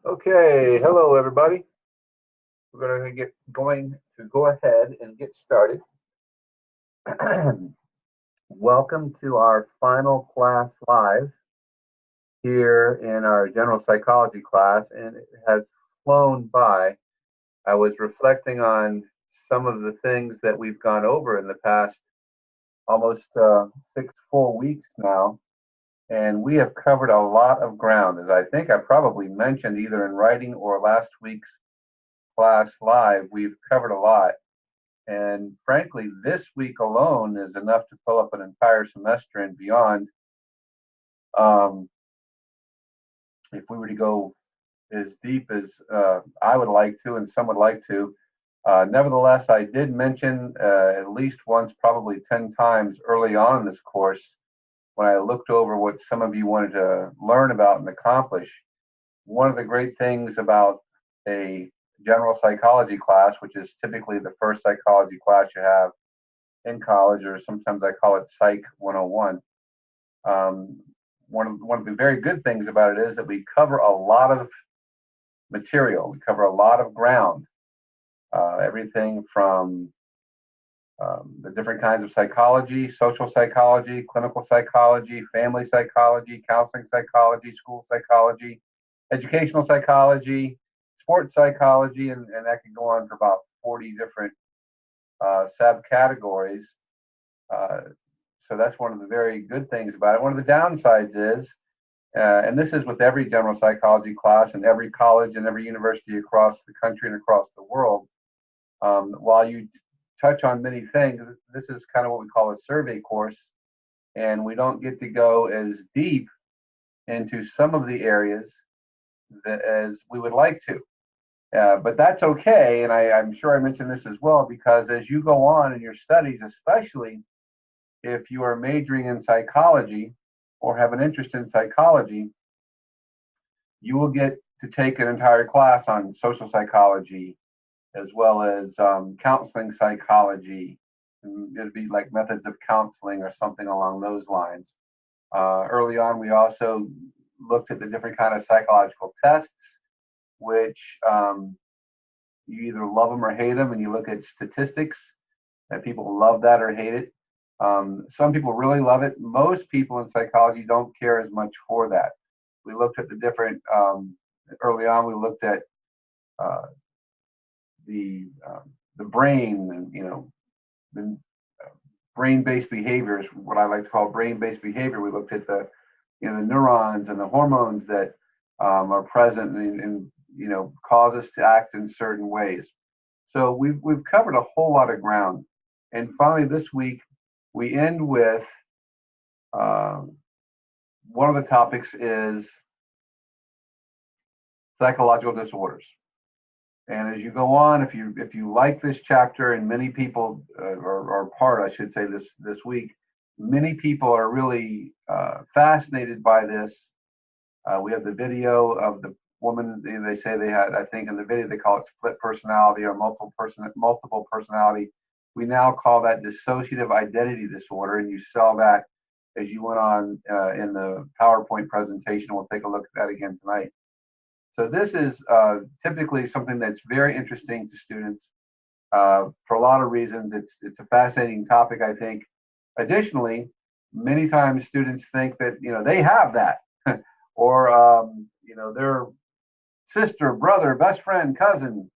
Okay, hello everybody. We're going to go ahead and get started. Welcome to our final class live here in our general psychology class, and it has flown by. I was reflecting on some of the things that we've gone over in the past almost 6 full weeks now, and we have covered a lot of ground, as I think I probably mentioned either in writing or last week's class live. We've covered a lot. And frankly, this week alone is enough to fill up an entire semester and beyond. Um, if we were to go as deep as I would like to, and some would like to. Nevertheless, I did mention at least once, probably 10 times early on in this course, when I looked over what some of you wanted to learn about and accomplish. One of the great things about a general psychology class, which is typically the first psychology class you have in college, or sometimes I call it Psych 101. One of the very good things about it is that we cover a lot of material. We cover a lot of ground. Everything from the different kinds of psychology, social psychology, clinical psychology, family psychology, counseling psychology, school psychology, educational psychology, sports psychology, and that can go on for about 40 different subcategories. Uh, so that's one of the very good things about it. One of the downsides is, and this is with every general psychology class and every college and every university across the country and across the world, while you touch on many things, this is kind of what we call a survey course, and we don't get to go as deep into some of the areas as we would like to. But that's okay, and I'm sure I mentioned this as well, because as you go on in your studies, especially if you are majoring in psychology or have an interest in psychology, you will get to take an entire class on social psychology, as well as counseling psychology. And it'd be like methods of counseling or something along those lines. Early on, we also looked at the different kind of psychological tests, which you either love them or hate them, and you look at statistics, that people love that or hate it. Some people really love it. Most people in psychology don't care as much for that. We looked at the different, early on, we looked at uh, the the brain, and the brain-based behaviors, what I like to call brain-based behavior. We looked at the neurons and the hormones that are present and cause us to act in certain ways. So we've covered a whole lot of ground, and finally this week we end with uh, one of the topics is psychological disorders. And as you go on, if you like this chapter, and many people are part, I should say, this week, many people are really fascinated by this. We have the video of the woman. They say they had, I think in the video they call it split personality or multiple personality. We now call that dissociative identity disorder, and you saw that as you went on in the PowerPoint presentation. We'll take a look at that again tonight. So this is typically something that's very interesting to students for a lot of reasons. It's a fascinating topic, I think. Additionally, many times students think that they have that, or their sister, brother, best friend, cousin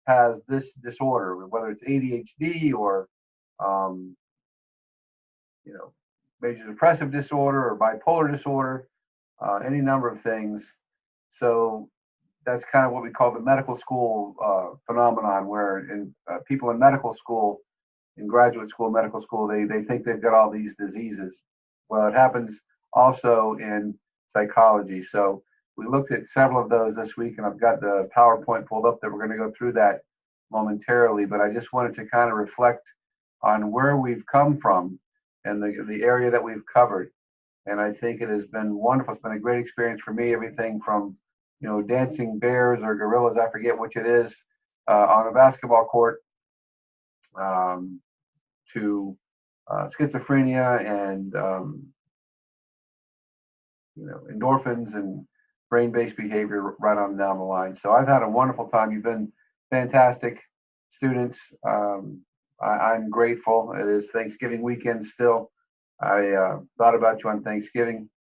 has this disorder, whether it's ADHD or um, major depressive disorder or bipolar disorder, any number of things. So that's kind of what we call the medical school phenomenon, where people in medical school, in graduate school, medical school, they think they've got all these diseases. Well, it happens also in psychology. So we looked at several of those this week, and I've got the PowerPoint pulled up that we're going to go through that momentarily. But I just wanted to kind of reflect on where we've come from and the area that we've covered. And I think it has been wonderful. It's been a great experience for me. Everything from dancing bears or gorillas, I forget which it is, on a basketball court, to schizophrenia and endorphins and brain-based behavior right on down the line. So I've had a wonderful time. You've been fantastic students. I'm grateful. It is Thanksgiving weekend still. I thought about you on Thanksgiving.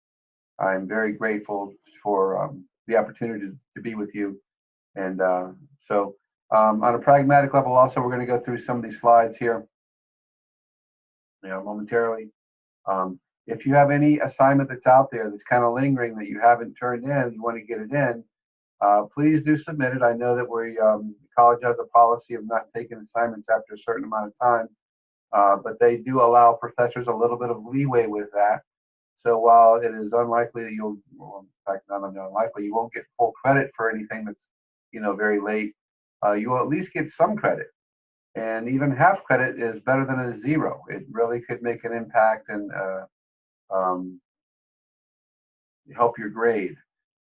I'm very grateful for the opportunity to be with you. And so on a pragmatic level, also, we're going to go through some of these slides here, momentarily. If you have any assignment that's out there that's kind of lingering that you haven't turned in, you want to get it in, please do submit it. I know that college has a policy of not taking assignments after a certain amount of time, but they do allow professors a little bit of leeway with that. So while it is unlikely that in fact, not unlikely, you won't get full credit for anything that's, very late, you will at least get some credit. And even half credit is better than a zero. It really could make an impact and help your grade,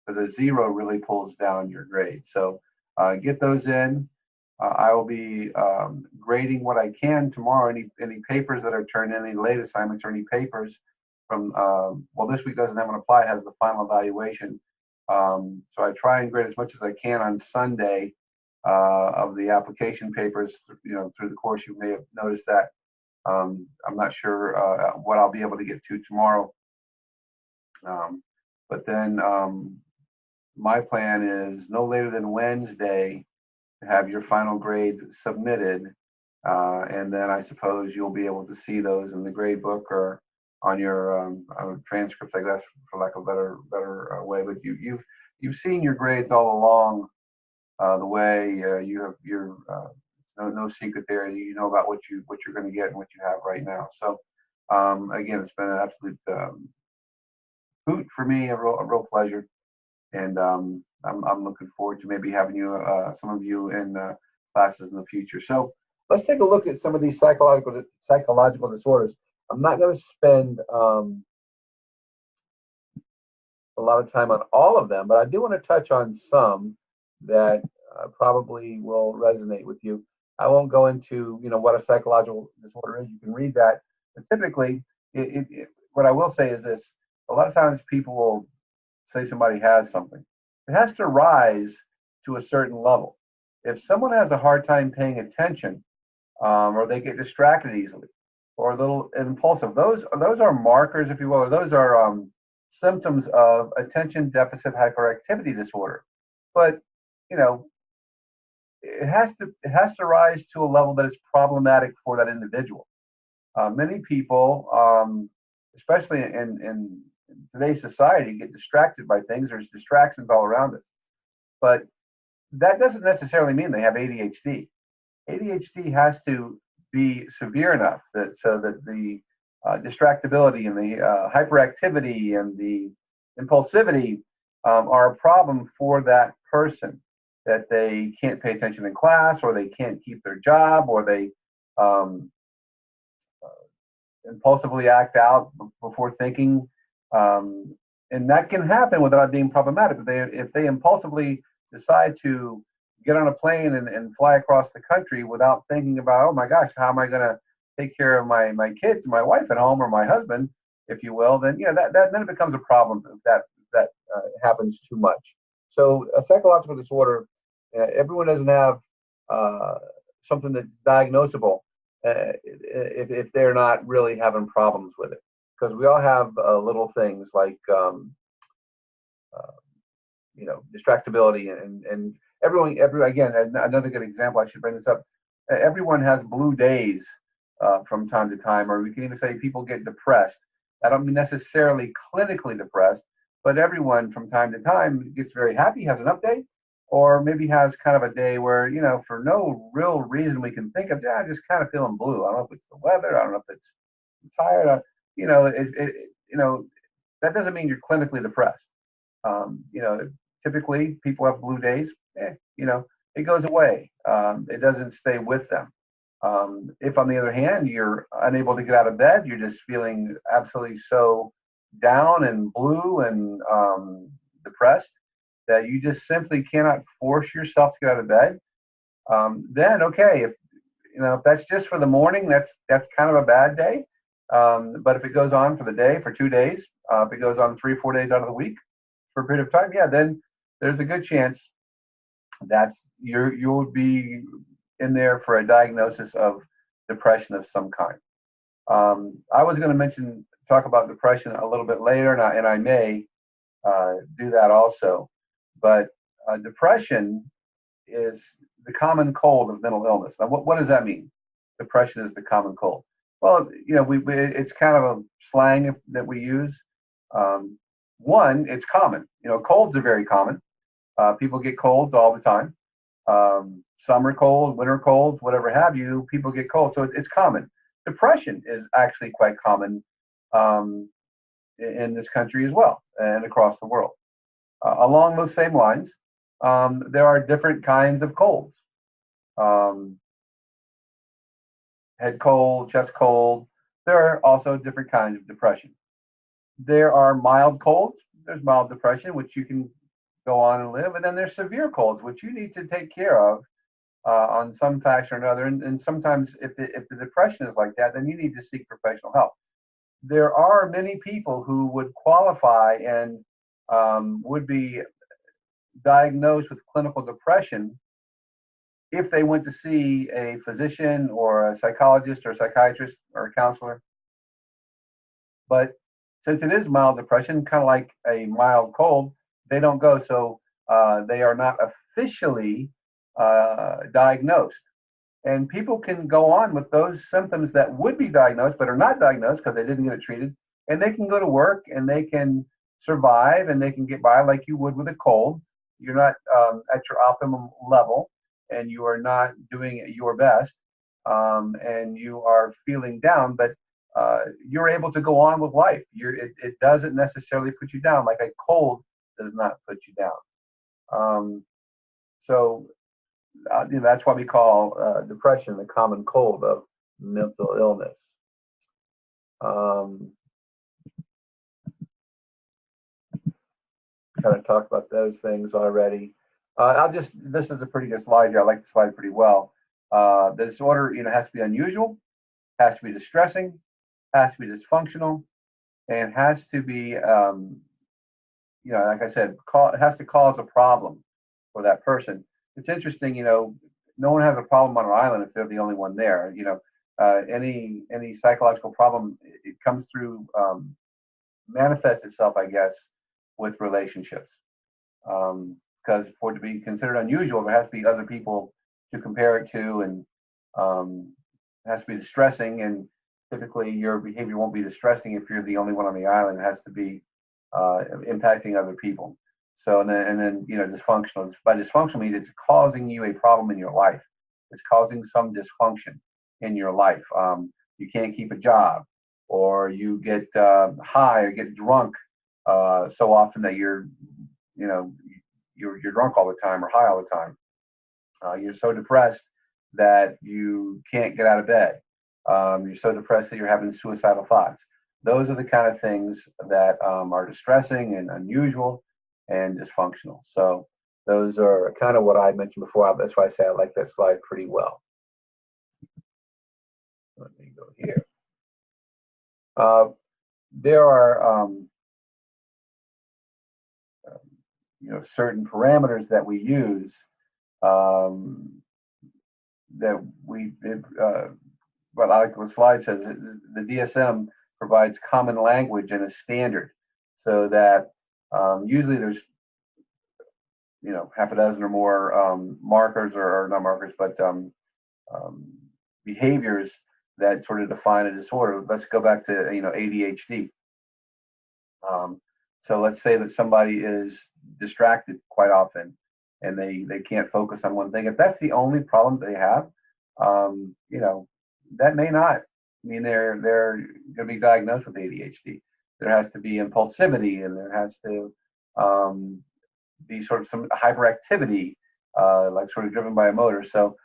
because a zero really pulls down your grade. So get those in. I will be grading what I can tomorrow. Any papers that are turned in, any late assignments or any papers from, this week doesn't have an apply, it has the final evaluation. So I try and grade as much as I can on Sunday of the application papers, through the course. You may have noticed that. I'm not sure what I'll be able to get to tomorrow. But then my plan is no later than Wednesday to have your final grades submitted. And then I suppose you'll be able to see those in the grade book or on your transcripts, I guess, for lack of a better way. But you've seen your grades all along the way. You have no secret there. You know about what you're going to get and what you have right now. So again, it's been an absolute hoot for me, a real pleasure, and I'm looking forward to maybe having some of you in classes in the future. So let's take a look at some of these psychological disorders. I'm not going to spend a lot of time on all of them, but I do want to touch on some that probably will resonate with you. I won't go into what a psychological disorder is. You can read that. But typically, what I will say is this: a lot of times people will say somebody has something. It has to rise to a certain level. If someone has a hard time paying attention, or they get distracted easily, or a little impulsive, those are markers, if you will, or those are symptoms of attention deficit hyperactivity disorder. But it has to rise to a level that is problematic for that individual. Many people, especially in today's society, get distracted by things. There's distractions all around us, but that doesn't necessarily mean they have ADHD. ADHD has to be severe enough so that the distractibility and the hyperactivity and the impulsivity are a problem for that person, that they can't pay attention in class, or they can't keep their job, or they impulsively act out before thinking. And that can happen without being problematic. If they impulsively decide to get on a plane and fly across the country without thinking about, oh my gosh, how am I going to take care of my kids, my wife at home, or my husband, if you will, then then it becomes a problem if that happens too much. So a psychological disorder, everyone doesn't have something that's diagnosable if they're not really having problems with it, because we all have little things like distractibility and again, another good example, I should bring this up. Everyone has blue days from time to time, or we can even say people get depressed. I don't mean necessarily clinically depressed, but everyone from time to time gets very happy, has an up day, or maybe has kind of a day where, for no real reason we can think of, I'm just kind of feeling blue. I don't know if it's the weather. I don't know if it's I'm tired. That doesn't mean you're clinically depressed. Typically people have blue days. It goes away. It doesn't stay with them. If, on the other hand, you're unable to get out of bed, you're just feeling absolutely so down and blue and depressed that you just simply cannot force yourself to get out of bed, then okay, if that's just for the morning, that's kind of a bad day. But if it goes on for the day, for 2 days, if it goes on 3 or 4 days out of the week, for a period of time, yeah, then there's a good chance that's you'll be in there for a diagnosis of depression of some kind. I was going to talk about depression a little bit later, and I may do that also. But depression is the common cold of mental illness. Now, what does that mean? Depression is the common cold. Well, it's kind of a slang that we use. One, it's common. Colds are very common. People get colds all the time. Summer cold, winter colds, whatever have you, people get colds. So it's common. Depression is actually quite common in this country as well and across the world. Along those same lines, there are different kinds of colds. Head cold, chest cold. There are also different kinds of depression. There are mild colds. There's mild depression, which you can go on and live. And then there's severe colds, which you need to take care of on some fashion or another. And sometimes if the depression is like that, then you need to seek professional help. There are many people who would qualify and would be diagnosed with clinical depression if they went to see a physician or a psychologist or a psychiatrist or a counselor. But since it is mild depression, kind of like a mild cold, they don't go. So they are not officially diagnosed. And people can go on with those symptoms that would be diagnosed but are not diagnosed because they didn't get it treated. And they can go to work and they can survive and they can get by like you would with a cold. You're not at your optimum level and you are not doing your best and you are feeling down, but you're able to go on with life. It doesn't necessarily put you down like a cold does not put you down. So that's why we call depression the common cold of mental illness. Kind of talked about those things already. This is a pretty good slide here. I like the slide pretty well. The disorder, has to be unusual, has to be distressing, has to be dysfunctional, and has to be, like I said, it has to cause a problem for that person. It's interesting, no one has a problem on an island if they're the only one there. Any psychological problem, it comes through, manifests itself, I guess, with relationships. Because for it to be considered unusual, there has to be other people to compare it to, and it has to be distressing. And typically, your behavior won't be distressing if you're the only one on the island. It has to be impacting other people. So and then dysfunctional. By dysfunctional means it's causing you a problem in your life. It's causing some dysfunction in your life. You can't keep a job, or you get high or get drunk so often that you're drunk all the time or high all the time. You're so depressed that you can't get out of bed. You're so depressed that you're having suicidal thoughts. Those are the kind of things that are distressing and unusual and dysfunctional. So those are kind of what I mentioned before. That's why I say I like that slide pretty well. Let me go here. There are certain parameters that we use that but I like what the slide says, the DSM provides common language and a standard, so that usually there's half a dozen or more markers or not markers, but behaviors that sort of define a disorder. Let's go back to ADHD. So let's say that somebody is distracted quite often and they can't focus on one thing. If that's the only problem they have, that may not mean they're going to be diagnosed with ADHD. There has to be impulsivity, and there has to be sort of some hyperactivity, like sort of driven by a motor. So,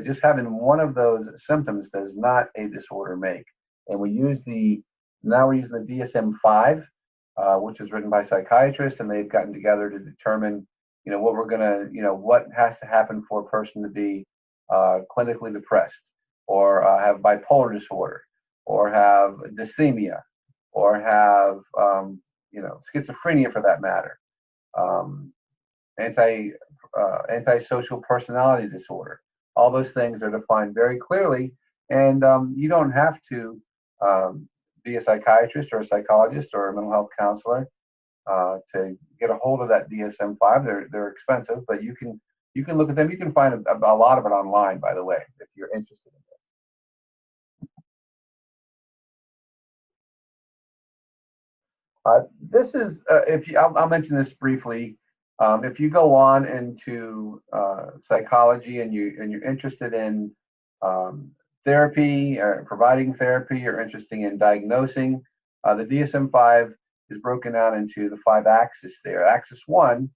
just having one of those symptoms does not a disorder make. And we're using the DSM-5, which is written by psychiatrists, and they've gotten together to determine, what has to happen for a person to be clinically depressed, or have bipolar disorder, or have dysthymia, or have schizophrenia for that matter, um, antisocial personality disorder. All those things are defined very clearly, and you don't have to be a psychiatrist or a psychologist or a mental health counselor to get a hold of that DSM-5. They're expensive, but you can look at them. You can find a lot of it online, by the way, if you're interested in it. This is if you, I'll mention this briefly. If you go on into psychology and you're interested in therapy or providing therapy or interested in diagnosing, the DSM-5 is broken down into the 5 axes there. Axis 1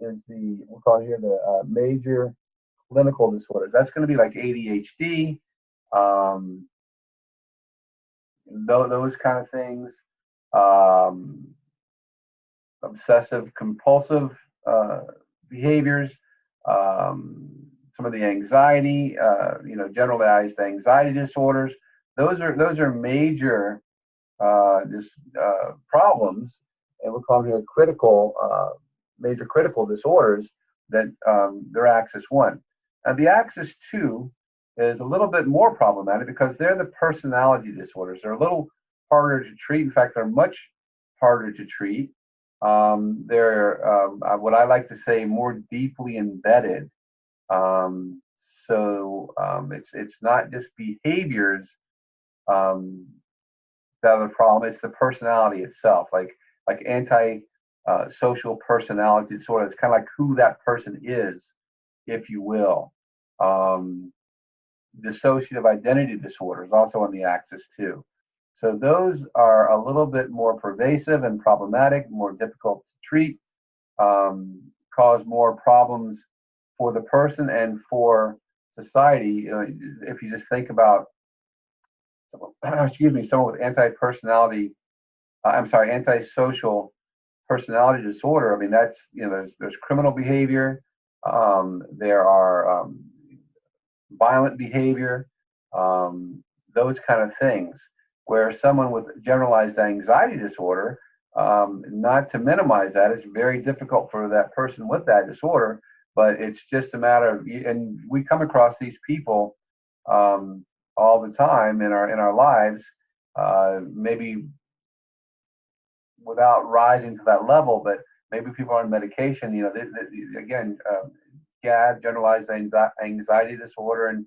is we'll call it here the major clinical disorders. That's going to be like ADHD, those kind of things, obsessive compulsive behaviors, some of the anxiety, generalized anxiety disorders. Those are major problems, and we'll call them here major critical disorders that they're axis 1. And the axis 2 is a little bit more problematic because they're the personality disorders. They're a little harder to treat. In fact, they're much harder to treat. They're what I like to say more deeply embedded. It's not just behaviors that are the problem. It's the personality itself, like social personality disorder. It's kind of like who that person is, if you will. Dissociative identity disorder is also on the axis 2. So those are a little bit more pervasive and problematic, more difficult to treat, cause more problems for the person and for society. If you just think about, someone with antisocial personality disorder. I mean, that's, there's criminal behavior, there are violent behavior, those kind of things. Where someone with generalized anxiety disorder, not to minimize that, it's very difficult for that person with that disorder, but it's just a matter of, and we come across these people all the time in our lives, maybe without rising to that level, but maybe people are on medication. Again, GAD, generalized anxiety disorder, and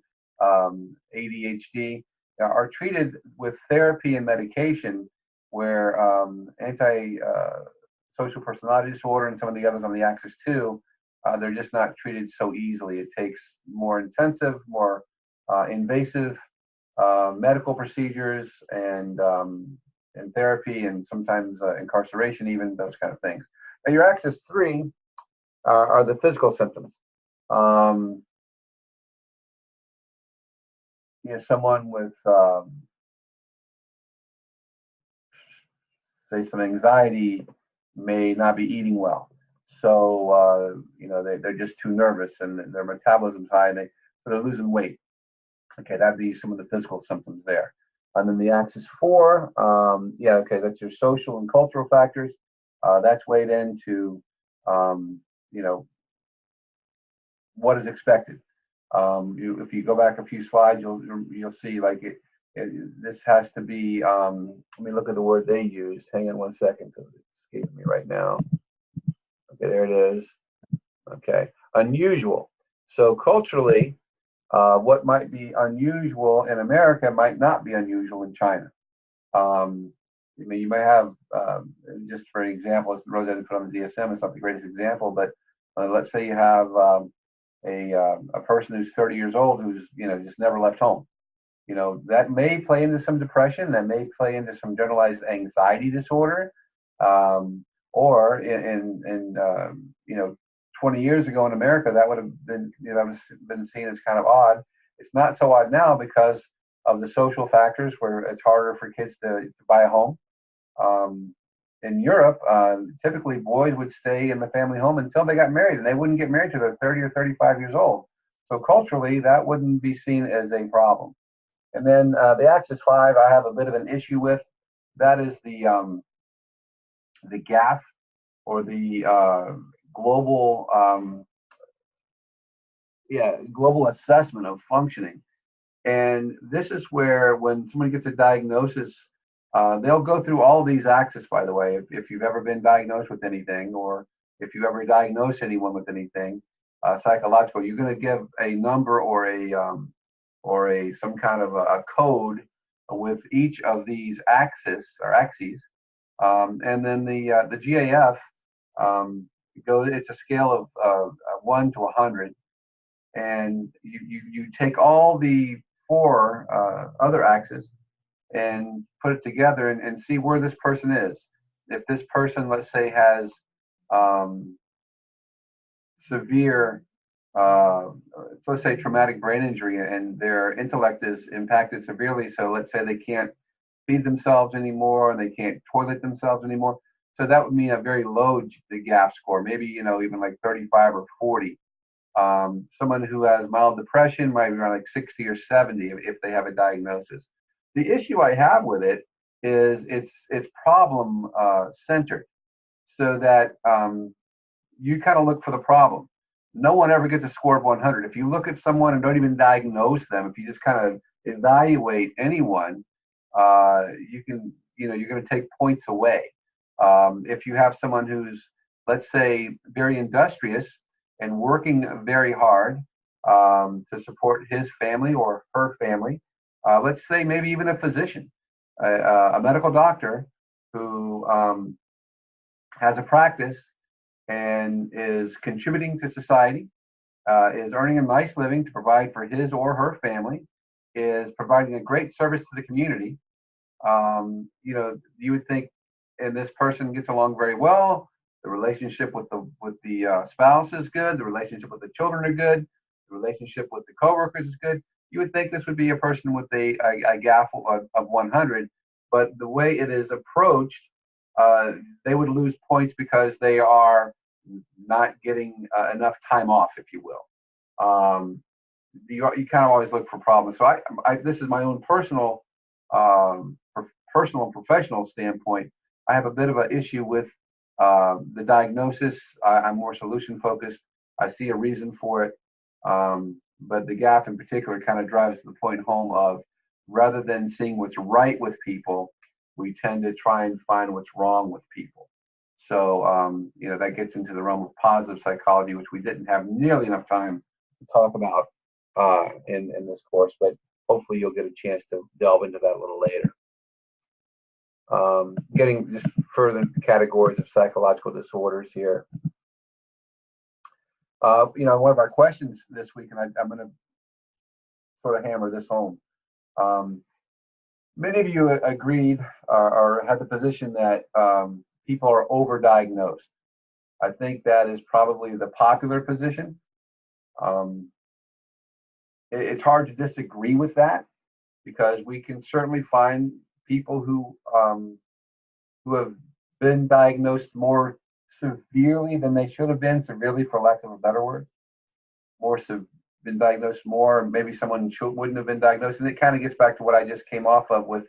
ADHD are treated with therapy and medication, where anti-social personality disorder and some of the others on the axis 2, they're just not treated so easily. It takes more intensive, more invasive medical procedures and therapy, and sometimes incarceration, even, those kind of things. Now, your axis 3 are the physical symptoms. Someone with say some anxiety may not be eating well, so they're just too nervous and their metabolism's high, and they're losing weight. Okay, that'd be some of the physical symptoms there. And then the axis 4, that's your social and cultural factors. That's weighed into what is expected. If you go back a few slides, you'll see, like, this has to be. Let me look at the word they used. Hang on one second, because it's escaping me right now. Okay, there it is. Okay, unusual. So culturally, what might be unusual in America might not be unusual in China. You may have, just for example, as Roseanne put on the DSM, it's not the greatest example, but let's say you have a person who's 30 years old who's just never left home. That may play into some depression, that may play into some generalized anxiety disorder, or in 20 years ago in America, that would have been seen as kind of odd. It's not so odd now because of the social factors, where it's harder for kids to buy a home. In Europe, typically boys would stay in the family home until they got married, and they wouldn't get married till they're 30 or 35 years old. So culturally, that wouldn't be seen as a problem. And then the axis 5, I have a bit of an issue with. That is the the GAF, or the global global assessment of functioning. And this is where, when somebody gets a diagnosis, they'll go through all of these axes, by the way. If you've ever been diagnosed with anything, or if you ever diagnose anyone with anything psychological, you're going to give a number or a some kind of a code with each of these axes. And then the GAF it's a scale of 1 to 100, and you take all the four other axes and put it together and see where this person is. If this person, let's say, has severe, let's say, traumatic brain injury, and their intellect is impacted severely, so let's say they can't feed themselves anymore and they can't toilet themselves anymore, so that would mean a very low GAF score, maybe even like 35 or 40. Someone who has mild depression might be around like 60 or 70 if they have a diagnosis. The issue I have with it is it's problem centered, so that you kind of look for the problem. No one ever gets a score of 100. If you look at someone and don't even diagnose them, if you just kind of evaluate anyone, you're going to take points away. If you have someone who's, let's say, very industrious and working very hard to support his family or her family, let's say maybe even a physician, a medical doctor who has a practice and is contributing to society, is earning a nice living to provide for his or her family, is providing a great service to the community. You would think, and this person gets along very well. The relationship with the spouse is good. The relationship with the children are good. The relationship with the coworkers is good. You would think this would be a person with a GAF of 100, but the way it is approached, they would lose points because they are not getting enough time off, if you will. You kind of always look for problems. So this is my own personal and professional standpoint. I have a bit of an issue with the diagnosis. I'm more solution focused. I see a reason for it. But the GAF in particular kind of drives the point home of, rather than seeing what's right with people, we tend to try and find what's wrong with people. So, that gets into the realm of positive psychology, which we didn't have nearly enough time to talk about in this course, but hopefully you'll get a chance to delve into that a little later. Getting just further into categories of psychological disorders here. One of our questions this week, and I'm going to sort of hammer this home. Many of you agreed or had the position that people are overdiagnosed. I think that is probably the popular position. It's hard to disagree with that, because we can certainly find people who have been diagnosed more severely than they should have been, severely for lack of a better word, been diagnosed more, and maybe someone wouldn't have been diagnosed. And it kind of gets back to what I just came off of with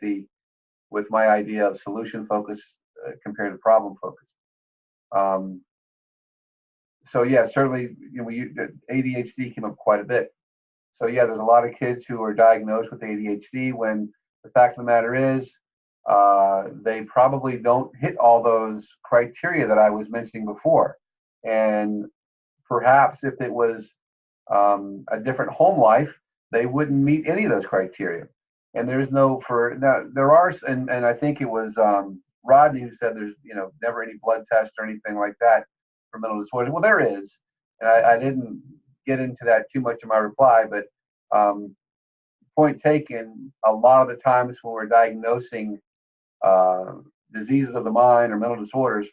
my idea of solution focus compared to problem focus. So yeah, certainly, ADHD came up quite a bit. So yeah, there's a lot of kids who are diagnosed with ADHD when the fact of the matter is they probably don't hit all those criteria that I was mentioning before. And perhaps if it was a different home life, they wouldn't meet any of those criteria. And there are, and I think it was Rodney who said there's never any blood test or anything like that for mental disorders. Well, there is, and I didn't get into that too much in my reply, but point taken, a lot of the times when we're diagnosing diseases of the mind or mental disorders,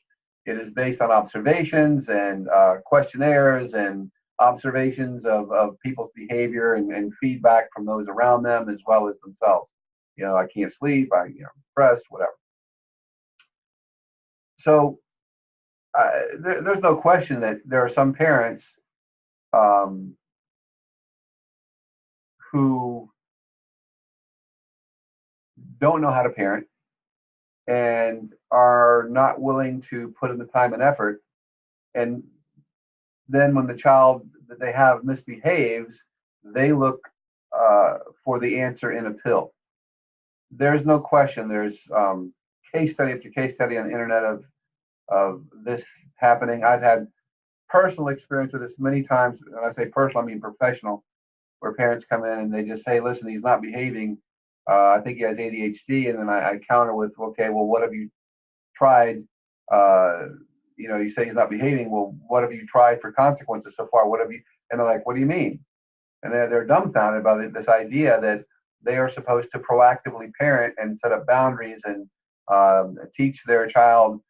it is based on observations and questionnaires and observations of people's behavior and feedback from those around them as well as themselves. I can't sleep, I'm depressed, whatever. So there's no question that there are some parents who don't know how to parent, and are not willing to put in the time and effort. And then when the child that they have misbehaves, they look for the answer in a pill. There's no question. There's case study after case study on the internet of this happening. I've had personal experience with this many times. When I say personal, I mean professional, where parents come in and they just say, listen, he's not behaving. I think he has ADHD. And then I counter with, okay, well, what have you tried? You say he's not behaving. Well, what have you tried for consequences so far? What have you? And they're like, what do you mean? And they're dumbfounded by this idea that they are supposed to proactively parent and set up boundaries and teach their child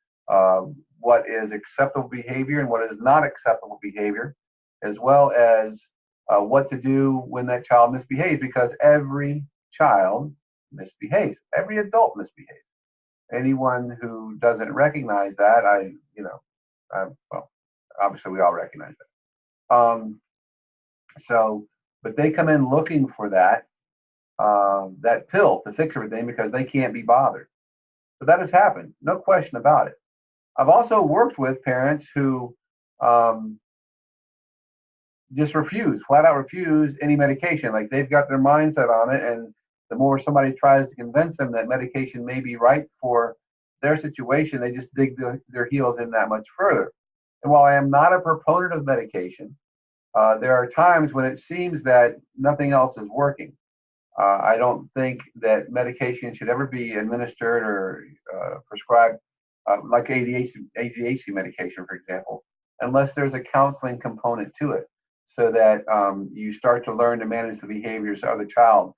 what is acceptable behavior and what is not acceptable behavior, as well as what to do when that child misbehaves, because every child misbehaves. Every adult misbehaves. Anyone who doesn't recognize that, well, obviously we all recognize that. But they come in looking for that pill to fix everything because they can't be bothered. But that has happened, no question about it. I've also worked with parents who just flat out refuse any medication. Like they've got their mindset on it, and the more somebody tries to convince them that medication may be right for their situation, they just dig their heels in that much further. And while I am not a proponent of medication, there are times when it seems that nothing else is working. I don't think that medication should ever be administered or prescribed, like ADHD medication, for example, unless there's a counseling component to it, so that you start to learn to manage the behaviors of the child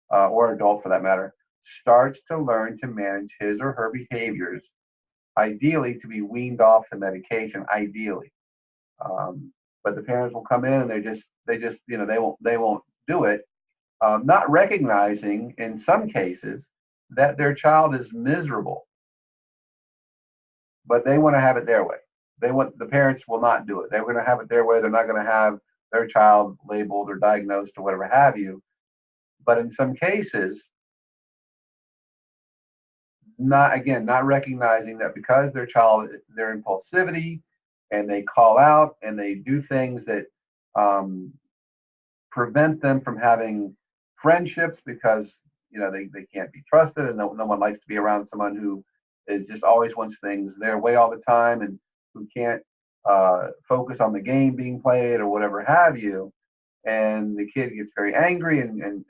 or adult, for that matter, starts to learn to manage his or her behaviors, ideally to be weaned off the medication, ideally. But the parents will come in and they won't do it, not recognizing in some cases that their child is miserable, but they want to have it their way. The parents will not do it. They're going to have it their way. They're not going to have their child labeled or diagnosed or whatever have you. But in some cases, not recognizing that because their impulsivity, and they call out and they do things that prevent them from having friendships, because they can't be trusted, and no one likes to be around someone who is just always wants things their way all the time, and who can't focus on the game being played or whatever have you. And the kid gets very angry and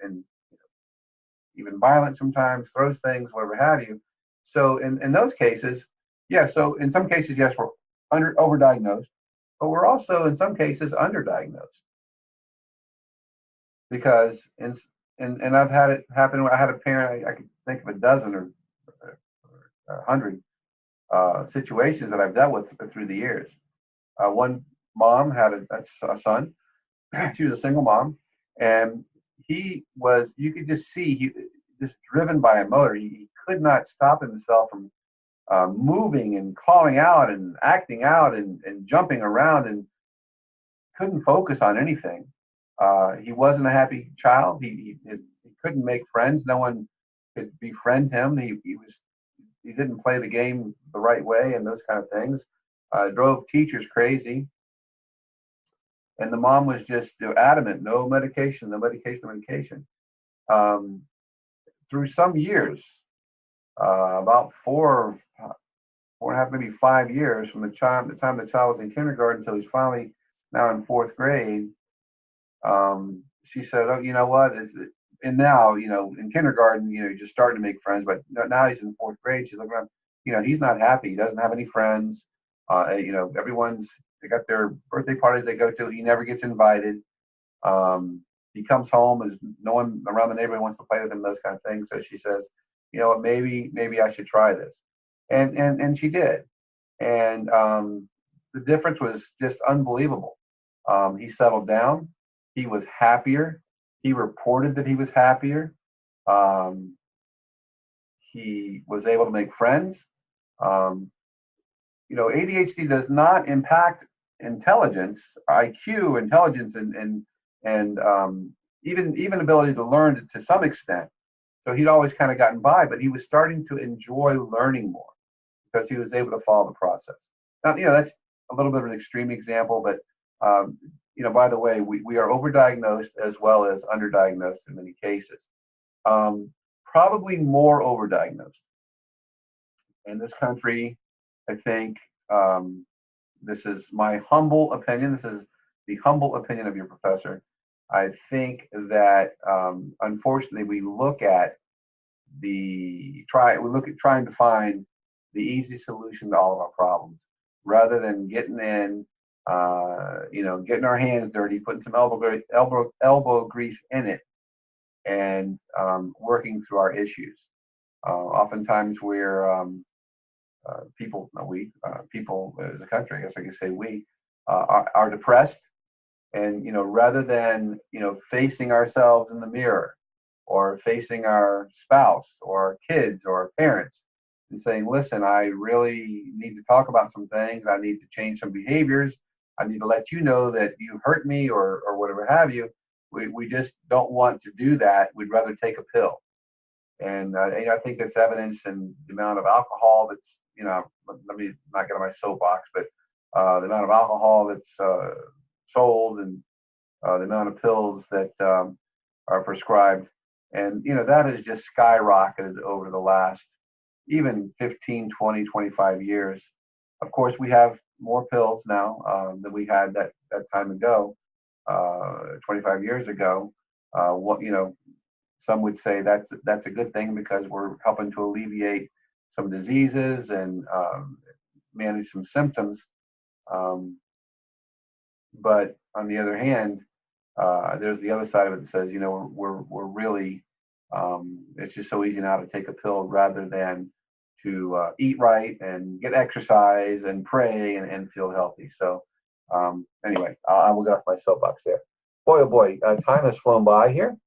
even violent sometimes, throws things, whatever have you. So in those cases, so in some cases, yes, we're overdiagnosed, but we're also in some cases underdiagnosed, because and I've had it happen. I had a parent, I could think of a dozen or 100 situations that I've dealt with through the years. One mom had a son. She was a single mom, and you could just see he just driven by a motor. He could not stop himself from moving and calling out and acting out and jumping around, and couldn't focus on anything. He wasn't a happy child. He couldn't make friends. No one could befriend him. He didn't play the game the right way, and those kind of things. Drove teachers crazy. And the mom was just adamant, no medication, no medication, no medication. Through some years, about 4.5, maybe 5 years from the time the child was in kindergarten until he's finally now in 4th grade, she said, "Oh, you know what? And now, in kindergarten, you're just starting to make friends, but now he's in 4th grade. She's looking around, he's not happy. He doesn't have any friends. They got their birthday parties they go to. He never gets invited. He comes home, there's no one around the neighborhood wants to play with him, those kind of things." So she says, "You know what? Maybe I should try this," and she did, and the difference was just unbelievable. He settled down. He was happier. He reported that he was happier. He was able to make friends. ADHD does not impact intelligence, IQ, intelligence, and even ability to learn to some extent. So he'd always kind of gotten by, but he was starting to enjoy learning more because he was able to follow the process. Now, that's a little bit of an extreme example, but by the way, we are overdiagnosed as well as underdiagnosed in many cases. Probably more overdiagnosed in this country. I think this is my humble opinion. This is the humble opinion of your professor. I think that unfortunately we look at trying to find the easy solution to all of our problems rather than getting in, getting our hands dirty, putting some elbow grease in it, and working through our issues. Oftentimes we're people as a country, I guess I could say we are depressed, and rather than facing ourselves in the mirror or facing our spouse or our kids or our parents and saying, listen, I really need to talk about some things. I need to change some behaviors. I need to let you know that you hurt me or whatever have you. We just don't want to do that. We'd rather take a pill. And I think that's evidence in the amount of alcohol that's, let me not get on my soapbox, but the amount of alcohol that's sold and the amount of pills that are prescribed. And, that has just skyrocketed over the last even 15, 20, 25 years. Of course, we have more pills now than we had that time ago, 25 years ago. Some would say that's a good thing because we're helping to alleviate some diseases and manage some symptoms. But on the other hand, there's the other side of it that says, we're really, it's just so easy now to take a pill rather than to eat right and get exercise and pray and feel healthy. So anyway, I will get off my soapbox there. Boy, oh boy, time has flown by here.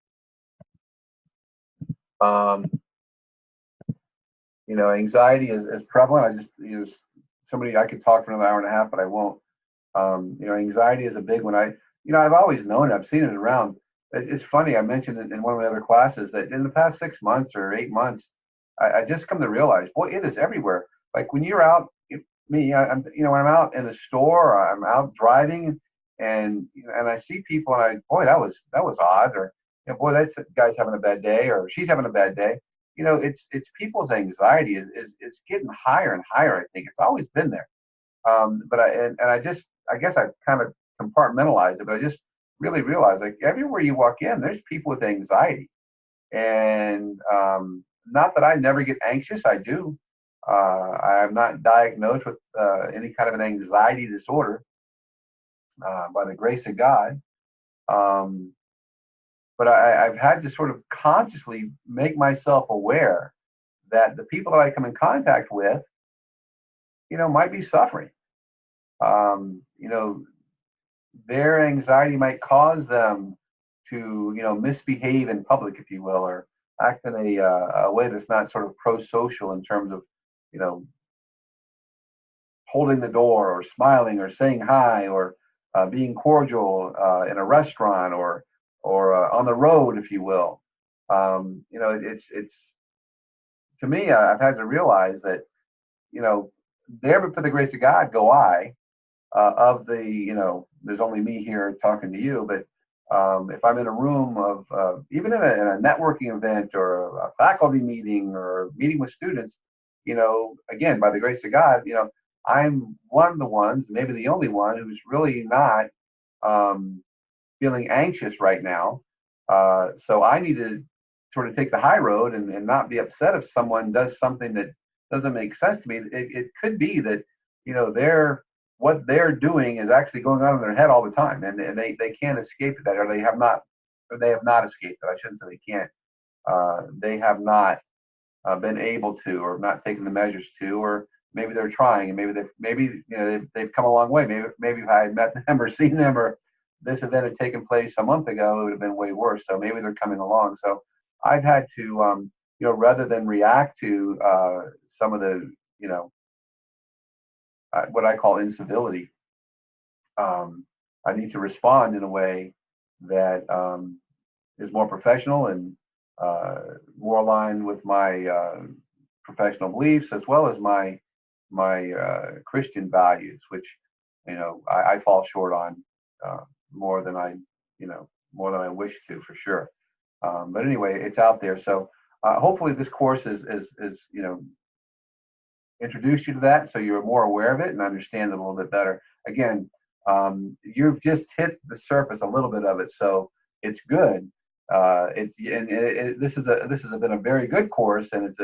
Anxiety is prevalent. I could talk for another hour and a half, but I won't. Anxiety is a big one. I've always known it. I've seen it around. It's funny. I mentioned it in one of my other classes that in the past 6 months or 8 months, I just come to realize, boy, it is everywhere. Like when you're out, when I'm out in the store, or I'm out driving, and I see people, and boy, that was odd, or boy, that guy's having a bad day, or she's having a bad day. It's people's anxiety is getting higher and higher. I think it's always been there. But I guess I kind of compartmentalized it, but I just really realized, like, everywhere you walk in, there's people with anxiety. And not that I never get anxious, I do. I'm not diagnosed with any kind of an anxiety disorder by the grace of God. But I've had to sort of consciously make myself aware that the people that I come in contact with, might be suffering. Their anxiety might cause them to, misbehave in public, if you will, or act in a way that's not sort of pro-social in terms of, holding the door or smiling or saying hi or being cordial in a restaurant or on the road, if you will. It's to me, I've had to realize that, there but for the grace of God go I. Of the, there's only me here talking to you, but if I'm in a room of, even in a networking event or a faculty meeting or a meeting with students, again, by the grace of God, I'm one of the ones, maybe the only one, who's really not feeling anxious right now. So I need to sort of take the high road and not be upset if someone does something that doesn't make sense to me. It could be that, what they're doing is actually going on in their head all the time, and they can't escape that, or they have not escaped it. I shouldn't say they can't. They have not been able to, or not taken the measures to, or maybe they're trying, and they've come a long way. Maybe if I had met them or seen them, or this event had taken place a month ago, it would have been way worse. So maybe they're coming along. So I've had to, rather than react to some of the, what I call incivility, I need to respond in a way that is more professional and more aligned with my professional beliefs as well as my Christian values, which I fall short on more than more than I wish to, for sure. But anyway, it's out there. So hopefully this course is introduce you to that, so you're more aware of it and understand it a little bit better. Again, you've just hit the surface a little bit of it, so it's good. This has been a very good course, and it's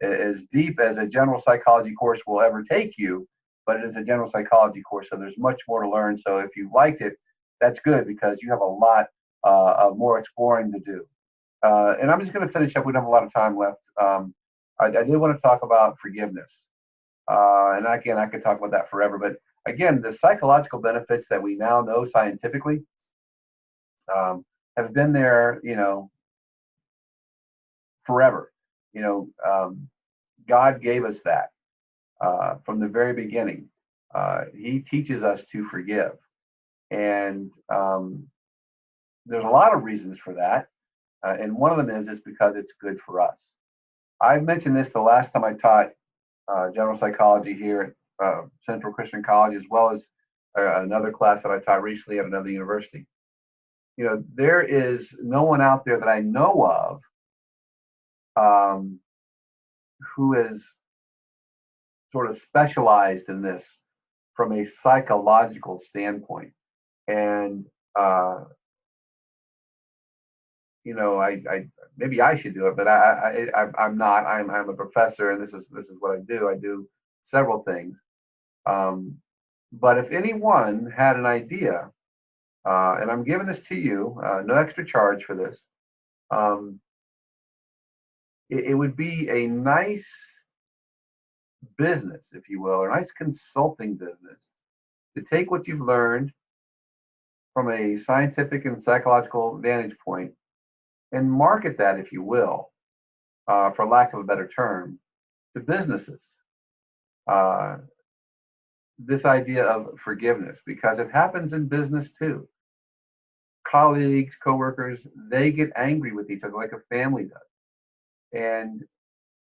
as deep as a general psychology course will ever take you. But it is a general psychology course, so there's much more to learn. So if you liked it, that's good, because you have a lot of more exploring to do. And I'm just going to finish up. We don't have a lot of time left. I did want to talk about forgiveness. And again, I could talk about that forever. But again, the psychological benefits that we now know scientifically have been there, forever. God gave us that from the very beginning. He teaches us to forgive. And there's a lot of reasons for that. And one of them is because it's good for us. I mentioned this the last time I taught general psychology here at Central Christian College, as well as another class that I taught recently at another university. There is no one out there that I know of who is sort of specialized in this from a psychological standpoint. And I maybe I should do it, but I'm not. I'm a professor, and this is what I do. I do several things. But if anyone had an idea, and I'm giving this to you, no extra charge for this, it would be a nice business, if you will, or a nice consulting business, to take what you've learned from a scientific and psychological vantage point and market that, if you will, for lack of a better term, to businesses. This idea of forgiveness, because it happens in business too. Colleagues, coworkers, they get angry with each other like a family does. And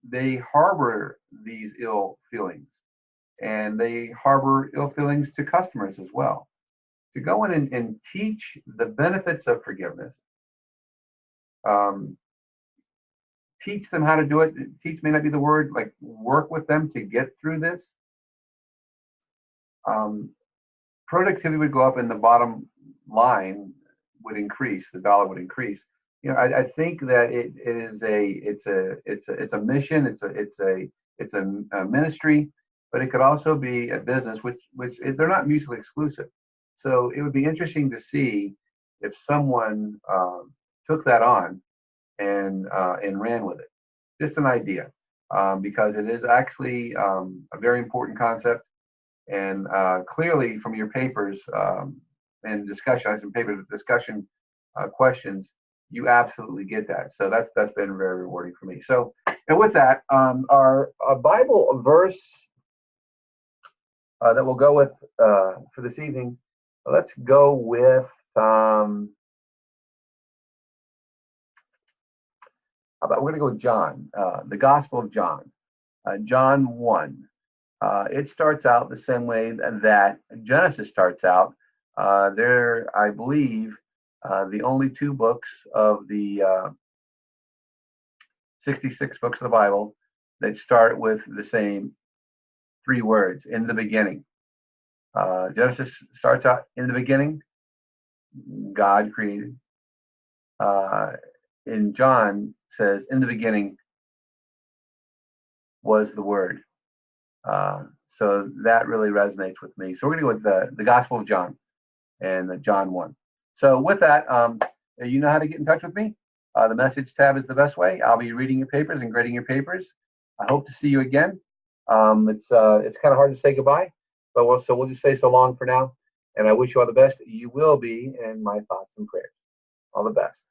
they harbor these ill feelings. And they harbor ill feelings to customers as well. To go in and teach the benefits of forgiveness, teach them how to do it. Teach may not be the word, like work with them to get through this. Productivity would go up, and the bottom line would increase. The dollar would increase. I think that it's a mission. It's a ministry, but it could also be a business, which they're not mutually exclusive. So it would be interesting to see if someone took that on and ran with it. Just an idea, because it is actually a very important concept. And clearly, from your papers and discussion questions, you absolutely get that. So that's been very rewarding for me. So, and with that, our Bible verse that we'll go with for this evening. Let's go with we're going to go with John, the Gospel of John, John 1. It starts out the same way that Genesis starts out. They're, I believe, the only two books of the 66 books of the Bible that start with the same three words: in the beginning. Genesis starts out in the beginning, God created. In John says, in the beginning was the Word. So that really resonates with me. So we're going to go with the Gospel of John and John 1. So with that, you know how to get in touch with me. The message tab is the best way. I'll be reading your papers and grading your papers. I hope to see you again. It's kind of hard to say goodbye, but we'll just say so long for now. And I wish you all the best. You will be in my thoughts and prayers. All the best.